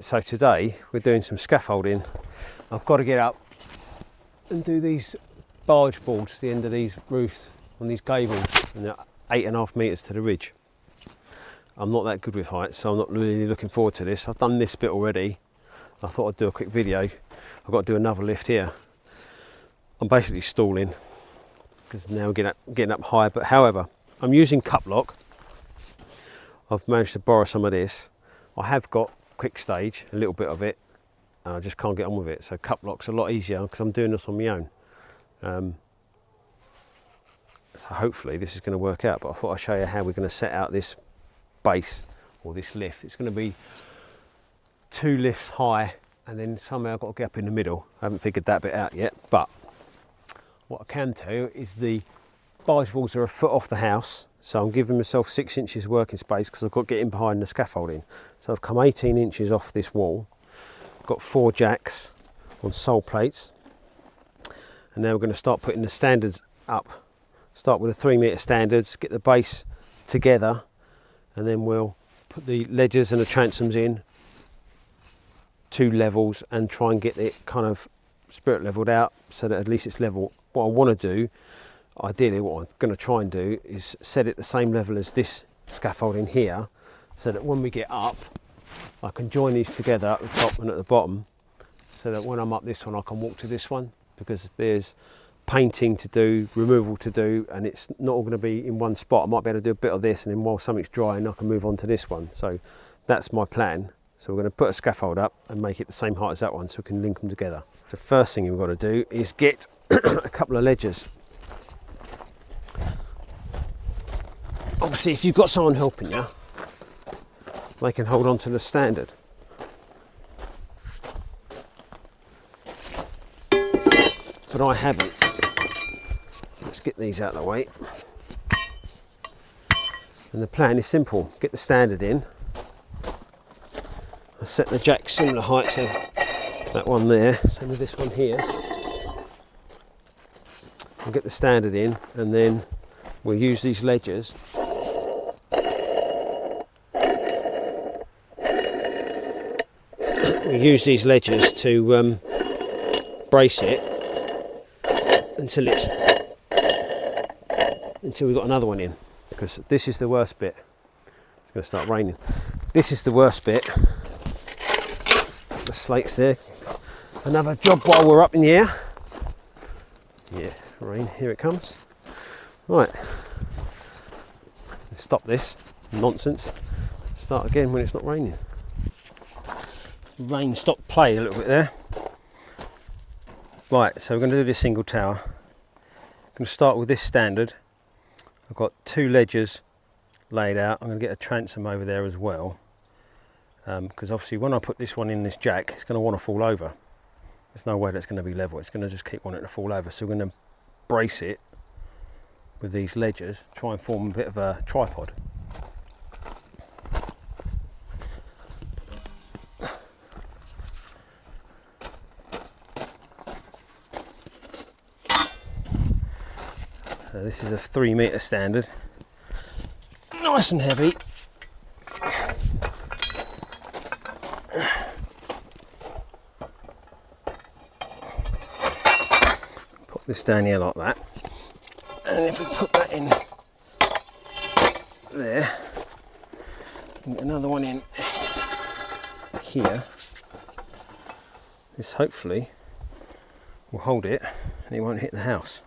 So today we're doing some scaffolding. I've got to get up and do these barge boards, the end of these roofs on these gables, and they're 8.5 metres to the ridge. I'm not that good with heights, so I'm not really looking forward to this. I've done this bit already. I thought I'd do a quick video. I've got to do another lift here. I'm basically stalling because now we're getting up high, but however, I'm using cup lock. I've managed to borrow some of this. I have got quick stage, a little bit of it, and I just can't get on with it. So cup lock's a lot easier because I'm doing this on my own. So hopefully this is going to work out, but I thought I'd show you how we're going to set out this base or this lift. It's going to be 2 lifts high, and then somehow I've got to get up in the middle. I haven't figured that bit out yet, but what I can do is the barge walls are a foot off the house, so I'm giving myself 6 inches working space because I've got to get in behind the scaffolding. So I've come 18 inches off this wall, got 4 jacks on sole plates, and now we're going to start putting the standards up. Start with the 3 metre standards, get the base together, and then we'll put the ledgers and the transoms in 2 levels and try and get it kind of spirit levelled out so that at least it's level. What I want to do, ideally what I'm going to try and do, is set it the same level as this scaffolding here, so that when we get up I can join these together at the top and at the bottom, so that when I'm up this one I can walk to this one, because there's painting to do, removal to do, and it's not all going to be in one spot. I might be able to do a bit of this, and then while something's drying I can move on to this one. So that's my plan. So we're going to put a scaffold up and make it the same height as that one so we can link them together. The first thing we've got to do is get a couple of ledgers. Obviously if you've got someone helping you, they can hold on to the standard. But I haven't. Let's get these out of the way. And the plan is simple. Get the standard in. I'll set the jack similar height to that one there. Same with this one here. We'll get the standard in, and then we'll use these ledgers to brace it until we've got another one in, because this is the worst bit. It's going to start raining. This is the worst bit. The slates there. Another job while we're up in the air. Yeah, rain, here it comes. Right, stop this nonsense. Start again when it's not raining. Rain stopped play a little bit there. Right, so we're going to do this single tower. I'm going to start with this standard. I've got 2 ledgers laid out. I'm going to get a transom over there as well, because obviously when I put this one in this jack, it's going to want to fall over. There's no way that's going to be level. It's going to just keep wanting to fall over. So we're going to brace it with these ledgers, try and form a bit of a tripod. So this is a 3 metre standard, nice and heavy. Put this down here like that, and if we put that in there, and get another one in here, this hopefully will hold it and it won't hit the house.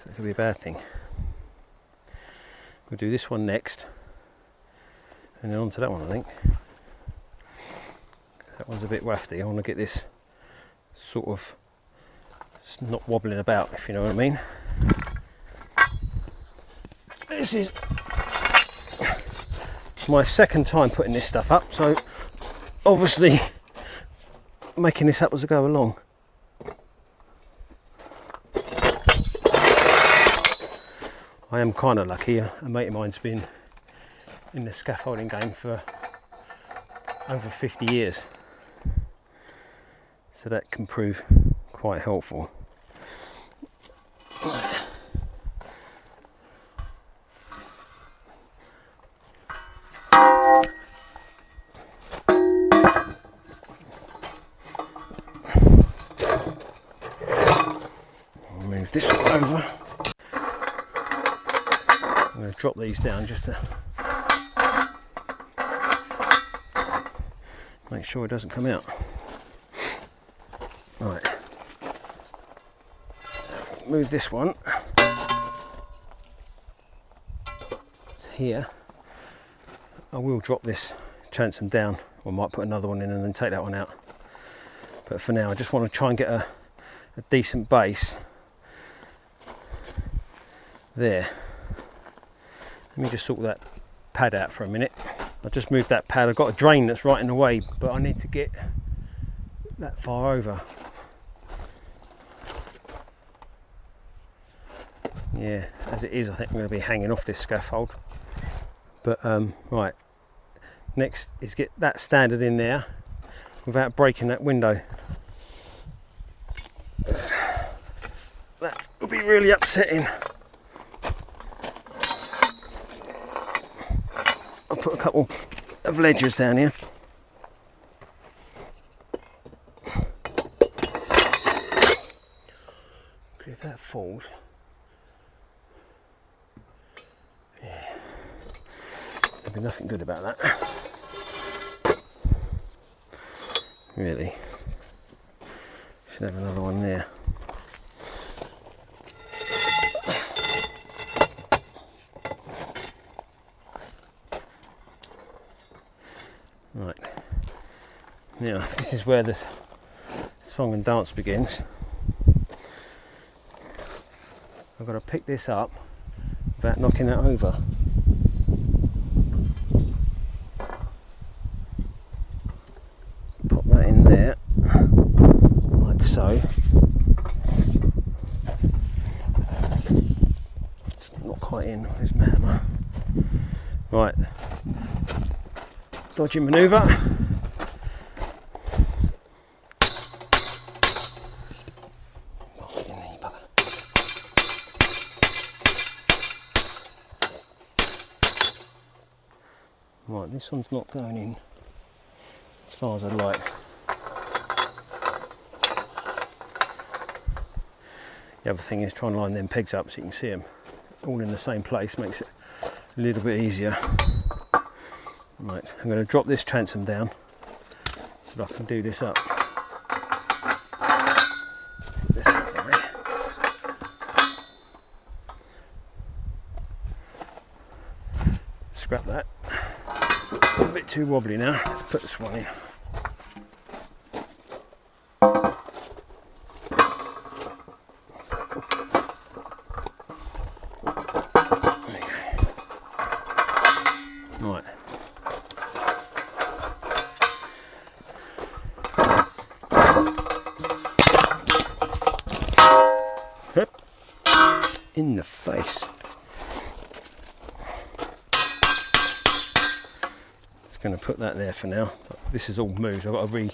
That could be a bad thing. We'll do this one next, and then on to that one, I think. That one's a bit wafty. I want to get this sort of not wobbling about, if you know what I mean. This is my second time putting this stuff up, so obviously making this up as I go along. I am kind of lucky. A mate of mine's been in the scaffolding game for over 50 years, so that can prove quite helpful. move this one over. I'm going to drop these down just to make sure it doesn't come out. Right, move this one to here. I will drop this transom down, or might put another one in and then take that one out. But for now, I just want to try and get a decent base there. Let me just sort that pad out for a minute. I just moved that pad. I've got a drain that's right in the way, but I need to get that far over. Yeah, as it is, I think I'm going to be hanging off this scaffold. But right, next is get that standard in there without breaking that window. That would be really upsetting. I'll put a couple of ledgers down here. If that falls, yeah, there'll be nothing good about that. Really. Should have another one there. Right. Now, this is where the song and dance begins. I've got to pick this up without knocking it over. Pop that in there, like so. It's not quite in, where's my hammer? Right, dodgy manoeuvre. Right, this one's not going in as far as I'd like. The other thing is trying to line them pegs up so you can see them all in the same place, makes it a little bit easier. Right, I'm going to drop this transom down so that I can do this up. This out of the way. Scrap that. A bit too wobbly now. Let's put this one in. There you go. Right. Yep. In the face. Going to put that there for now. This is all moved. I've got to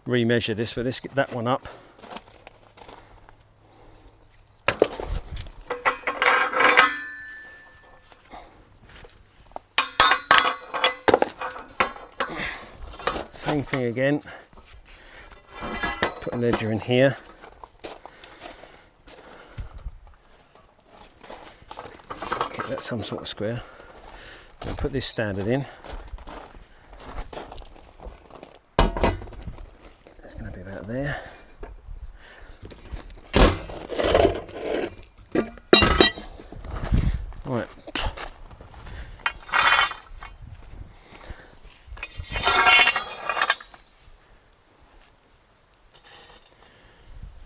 re-measure this, but let's get that one up. Same thing again. Put a ledger in here. Get that some sort of square. And put this standard in. There. Right.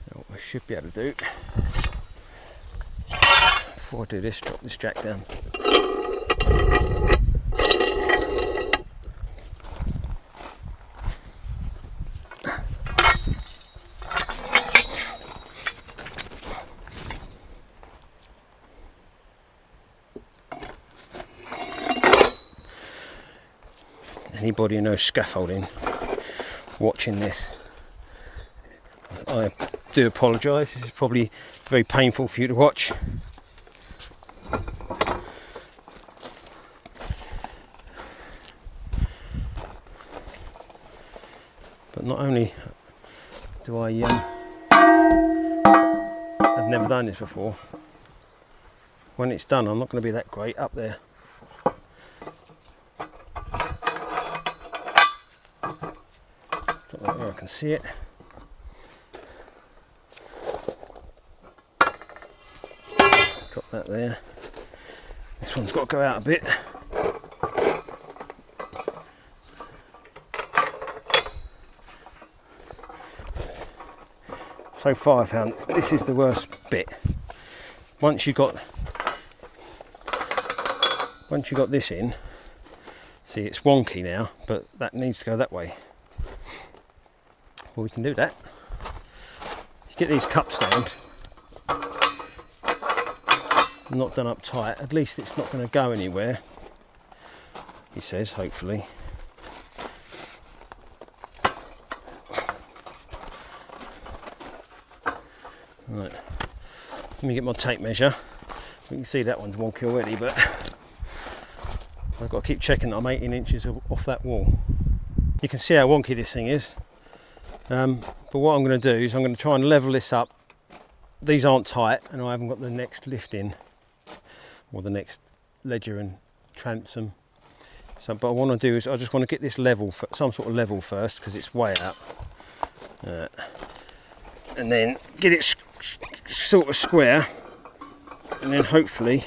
Now what I should be able to do before I do this, drop this jack down. Anybody who knows scaffolding watching this, I do apologise. This is probably very painful for you to watch. But not only do I I've never done this before. When it's done, I'm not going to be that great up there. Don't know where I can see it. Drop that there. This one's got to go out a bit. So far I found this is the worst bit. Once you got this in, see it's wonky now, but that needs to go that way. Well, we can do that. You get these cups down, not done up tight, at least it's not going to go anywhere, he says, hopefully. Right, let me get my tape measure. You can see that one's wonky already, but I've got to keep checking that I'm 18 inches off that wall. You can see how wonky this thing is. But what I'm going to do is I'm going to try and level this up. These aren't tight and I haven't got the next lift in, or the next ledger and transom. So, but what I want to do is I just want to get this level, some sort of level first, because it's way up. And then get it sort of square, and then hopefully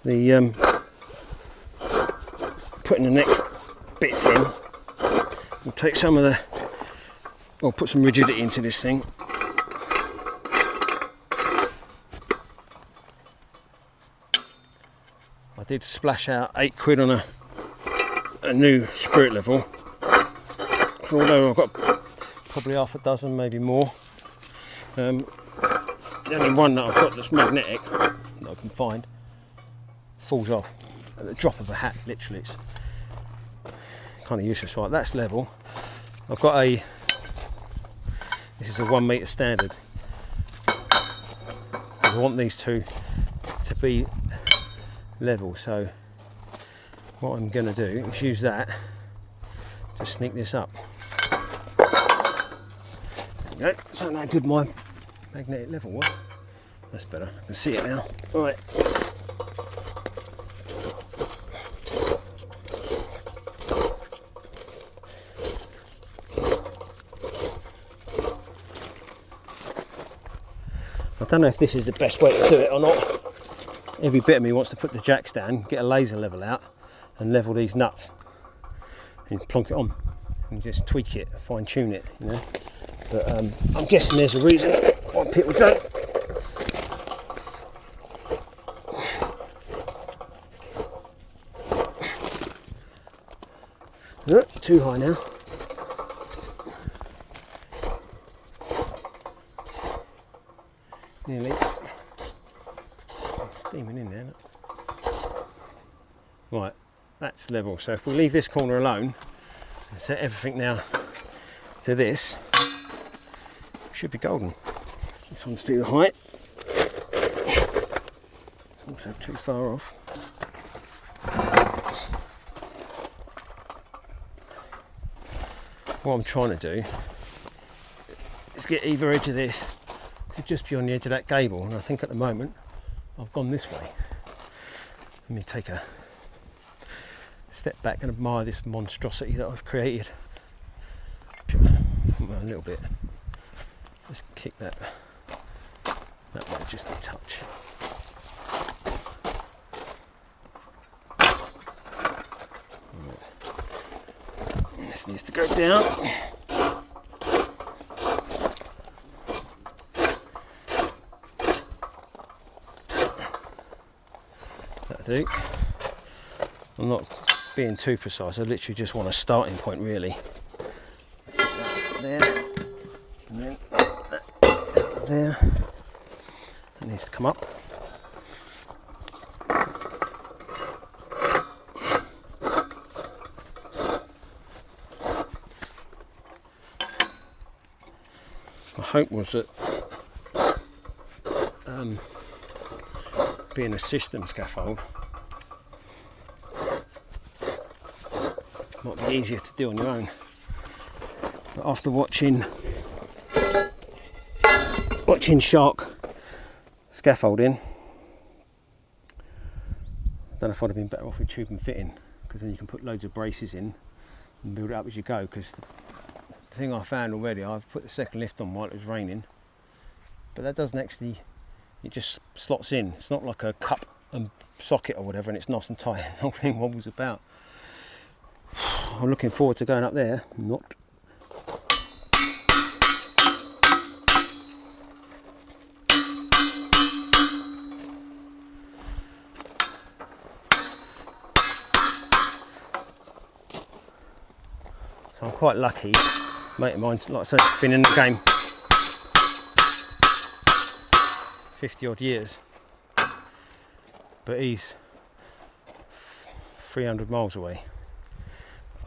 the putting the next bits in will take some of the, or put some rigidity into this thing. I did splash out £8 on a new spirit level, so although I've got probably half a dozen, maybe more. The only one that I've got that's magnetic that I can find falls off at the drop of a hat, literally. It's kind of useless. Right, that's level. I've got this is a 1 metre standard. I want these two to be level, so what I'm going to do is use that to sneak this up. There we go. So now good my magnetic level was. That's better. I can see it now. Right. I don't know if this is the best way to do it or not. Every bit of me wants to put the jacks down, get a laser level out and level these nuts and plonk it on and just tweak it, fine tune it, you know. But I'm guessing there's a reason why people don't. Too high now. Nearly. It's steaming in there. Right, that's level. So if we leave this corner alone and set everything now to this, should be golden. This one's too high. It's also too far off. What I'm trying to do is get either edge of this to just be on the edge of that gable, and I think at the moment I've gone this way. Let me take a step back and admire this monstrosity that I've created. A little bit. Let's kick that way just a touch. This needs to go down. That'll do. I'm not being too precise, I literally just want a starting point really. There, and then that there. That needs to come up. My hope was that being a system scaffold might be easier to do on your own. But after watching watching Shark Scaffolding. I don't know if I'd have been better off with tube and fitting, because then you can put loads of braces in and build it up as you go. Because the thing I found already, I've put the second lift on while it was raining, but that doesn't actually, it just slots in. It's not like a cup and socket or whatever, and it's nice and tight. The whole thing wobbles about. I'm looking forward to going up there. Not. So I'm quite lucky. Mate of mine, like I said, been in the game 50 odd years, but he's 300 miles away.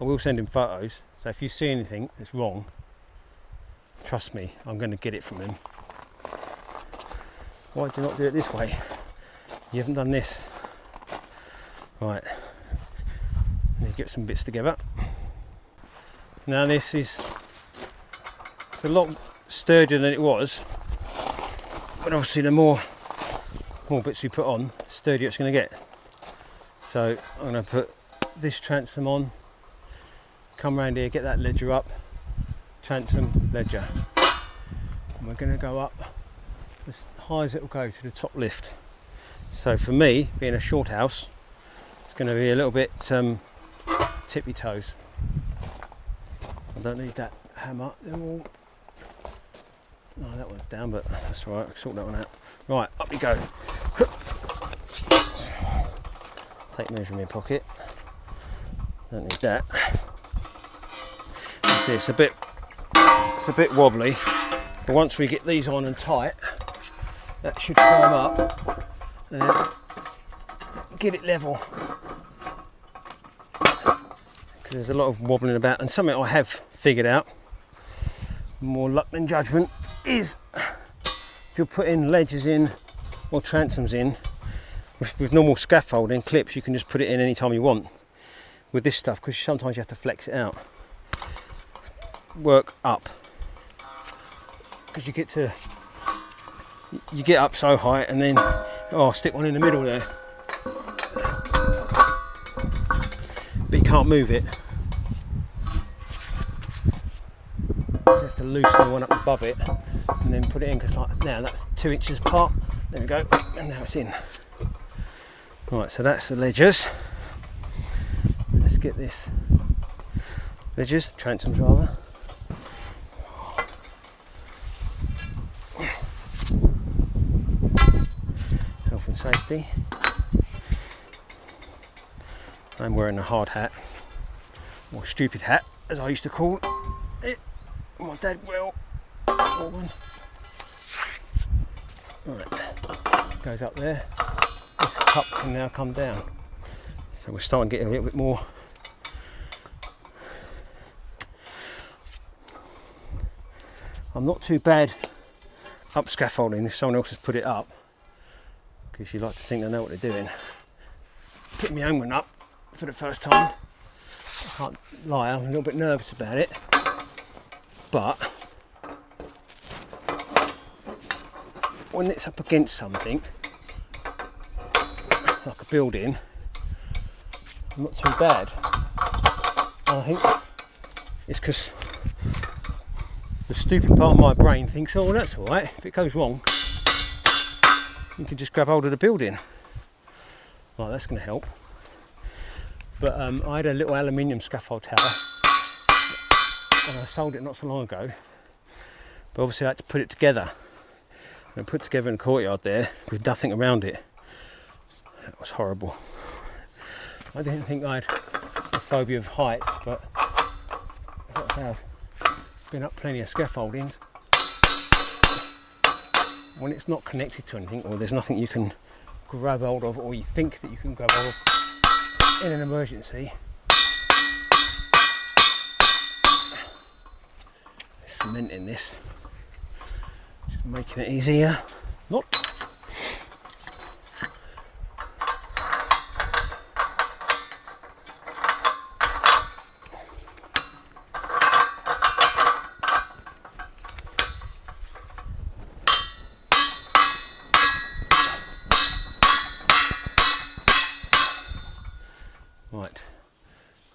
I will send him photos, so if you see anything that's wrong, trust me, I'm going to get it from him. Why do you not do it this way? You haven't done this. Right, let me get some bits together. Now this is, it's a lot sturdier than it was, but obviously the more bits we put on, the sturdier it's going to get. So I'm going to put this transom on, come round here, get that ledger up, transom, ledger. And we're going to go up as high as it will go to the top lift. So for me, being a short house, it's going to be a little bit tippy toes. I don't need that hammer. They're all... No, that one's down, but that's all right. I'll sort that one out. Right, up we go. Tape measure in my pocket. Don't need that. You see, it's a bit wobbly, but once we get these on and tight, that should firm up and then get it level. Because there's a lot of wobbling about, and something I have figured out, more luck than judgment, is if you're putting ledges in or transoms in with normal scaffolding clips, you can just put it in any time you want. With this stuff, because sometimes you have to flex it out, work up, because you get up so high, and then stick one in the middle there, but you can't move it. So you have to loosen the one up above it and then put it in, because like now that's 2 inches apart. There we go, and now it's in. Right, so that's the ledgers. Let's get this ledgers, transoms rather. Health and safety. I'm wearing a hard hat, or stupid hat as I used to call it. My dad will. One. Right, goes up there. This cup can now come down. So we're starting to get a little bit more. I'm not too bad up scaffolding if someone else has put it up, because you like to think they know what they're doing. Put my own one up for the first time. I can't lie, I'm a little bit nervous about it, but when it's up against something like a building, I'm not too bad. I think it's because the stupid part of my brain thinks, oh, that's all right, if it goes wrong you can just grab hold of the building. Right, that's going to help. But I had a little aluminium scaffold tower and I sold it not so long ago, but obviously I had to put it together, and put together in the courtyard there with nothing around it. That was horrible. I didn't think I had a phobia of heights, but as I say, I've been up plenty of scaffoldings. When it's not connected to anything, or there's nothing you can grab hold of, or you think that you can grab hold of in an emergency, there's cement in this, just making it easier. Not.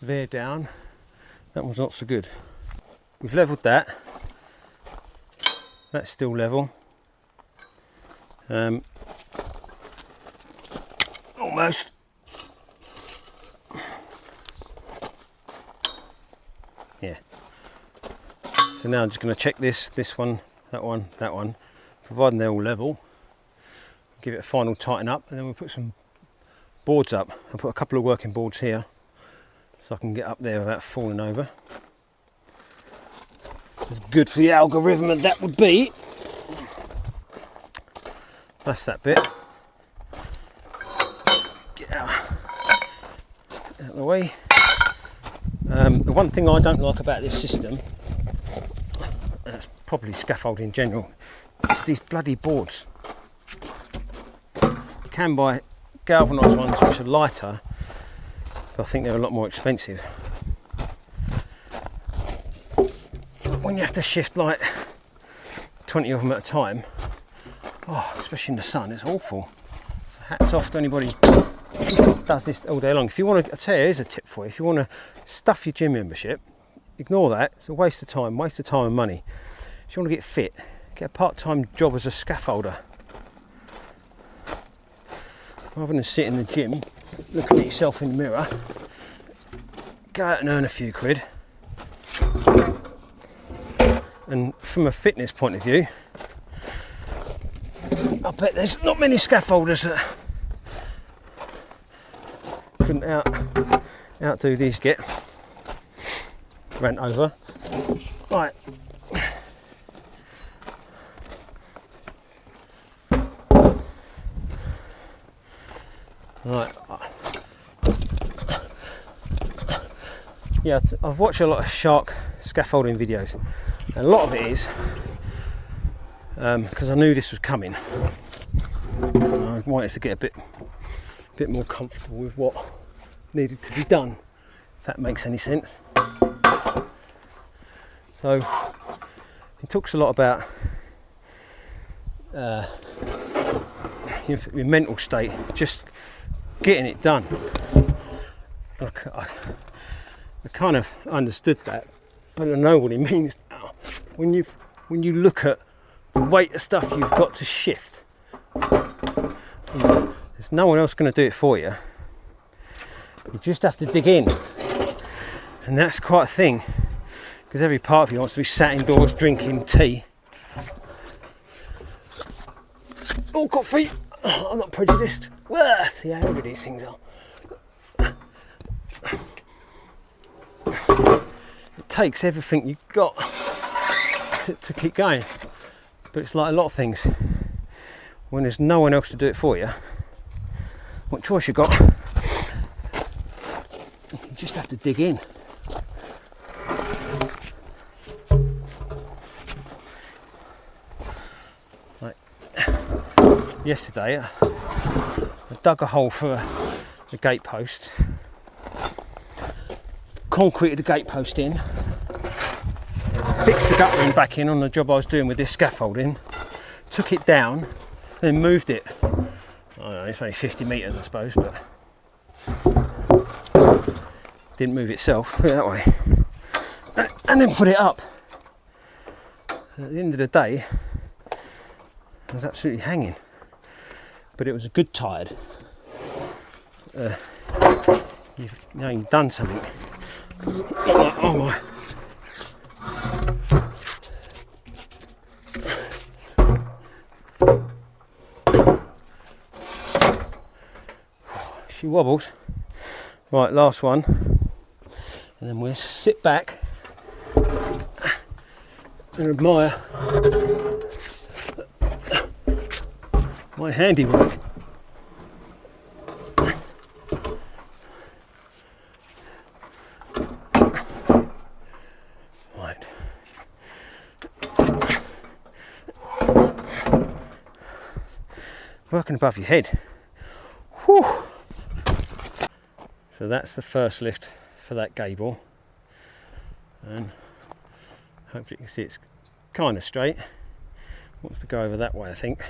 there down. That one's not so good. We've levelled that. That's still level. Almost. Yeah. So now I'm just going to check this one, that one, that one, providing they're all level. Give it a final tighten up, and then we'll put some boards up. I'll put a couple of working boards here so I can get up there without falling over. As good for the algorithm as that would be. That's that bit. Get out of the way. The one thing I don't like about this system, and it's probably scaffolding in general, is these bloody boards. You can buy galvanised ones which are lighter, but I think they're a lot more expensive. When you have to shift like 20 of them at a time, oh, especially in the sun, it's awful. So hats off to anybody who does this all day long. If you want to, I'll tell you, here's a tip for you. If you want to stuff your gym membership, ignore that. It's a waste of time and money. If you want to get fit, get a part-time job as a scaffolder. Rather than sit in the gym, looking at yourself in the mirror, go out and earn a few quid. And from a fitness point of view, I bet there's not many scaffolders that couldn't outdo these get. Rant over. Right. Right. Yeah, I've watched a lot of shark scaffolding videos, and a lot of it is because I knew this was coming. And I wanted to get a bit more comfortable with what needed to be done, if that makes any sense. So he talks a lot about your mental state, just getting it done. I kind of understood that, but I know what he means now. When you look at the weight of stuff you've got to shift, there's no one else going to do it for you. You just have to dig in, and that's quite a thing, because every part of you wants to be sat indoors drinking tea. Oh, coffee! I'm not prejudiced. Well, see how heavy these things are. It takes everything you've got to keep going, but it's like a lot of things. When there's no one else to do it for you, what choice you got? You just have to dig in. Like yesterday, I dug a hole for the gate post, concreted the gate post in, fixed the guttering back in on the job I was doing with this scaffolding, took it down, then moved it. I don't know, it's only 50 metres I suppose, but didn't move itself, put it that way, and then put it up. And at the end of the day, I was absolutely hanging, but it was a good tired. You've done something. Oh my. She wobbles. Right, last one, and then we'll sit back and admire my handiwork. Right. Working above your head. Whew. So that's the first lift for that gable, and hopefully you can see it's kind of straight. Wants to go over that way, I think,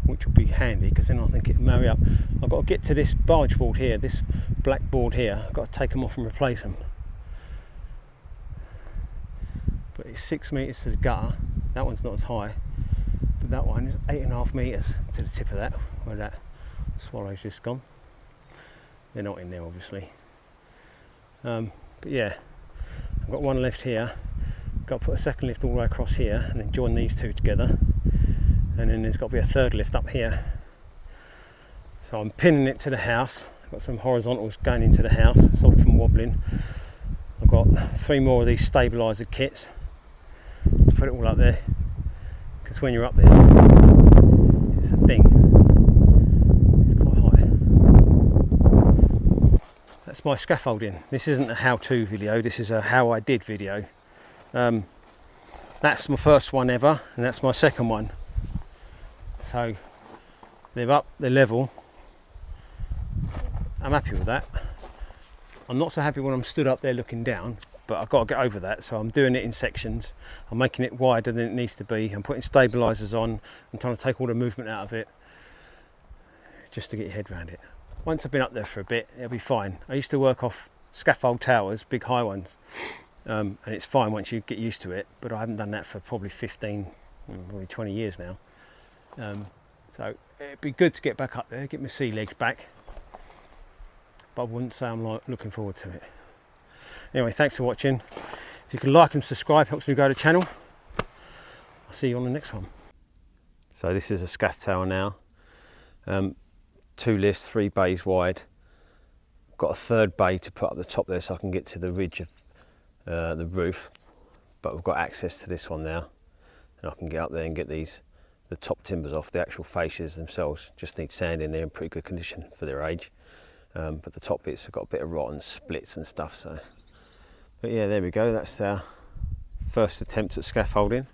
which will be handy because then I think it'll marry up. I've got to get to this barge board here. This black board here. I've got to take them off and replace them. But it's 6 metres to the gutter. That one's not as high, but that one is 8.5 metres to the tip of that, where that swallow's just gone. They're not in there, obviously. But yeah, I've got one lift here. Got to put a second lift all the way across here, and then join these two together. And then there's got to be a third lift up here. So I'm pinning it to the house. I've got some horizontals going into the house, stop it from wobbling. I've got 3 more of these stabiliser kits to put it all up there, because when you're up there, it's a thing. It's quite high. That's my scaffolding. This isn't a how-to video, this is a how I did video. That's my first one ever, and that's my second one. So they're up, they're level. I'm happy with that. I'm not so happy when I'm stood up there looking down, but I've got to get over that, so I'm doing it in sections. I'm making it wider than it needs to be. I'm putting stabilisers on. I'm trying to take all the movement out of it, just to get your head around it. Once I've been up there for a bit, it'll be fine. I used to work off scaffold towers, big high ones, and it's fine once you get used to it, but I haven't done that for probably 15, probably 20 years now. So it'd be good to get back up there, get my sea legs back, but I wouldn't say I'm looking forward to it. Anyway, thanks for watching. If you can like and subscribe, helps me grow the channel. I'll see you on the next one. So this is a scaff tower now. 2 lifts, 3 bays wide. Got a third bay to put up the top there so I can get to the ridge of the roof. But we've got access to this one now. And I can get up there and get the top timbers off. The actual fascias themselves just need sand in there in pretty good condition for their age. But the top bits have got a bit of rot and splits and stuff. So, but yeah, there we go. That's our first attempt at scaffolding.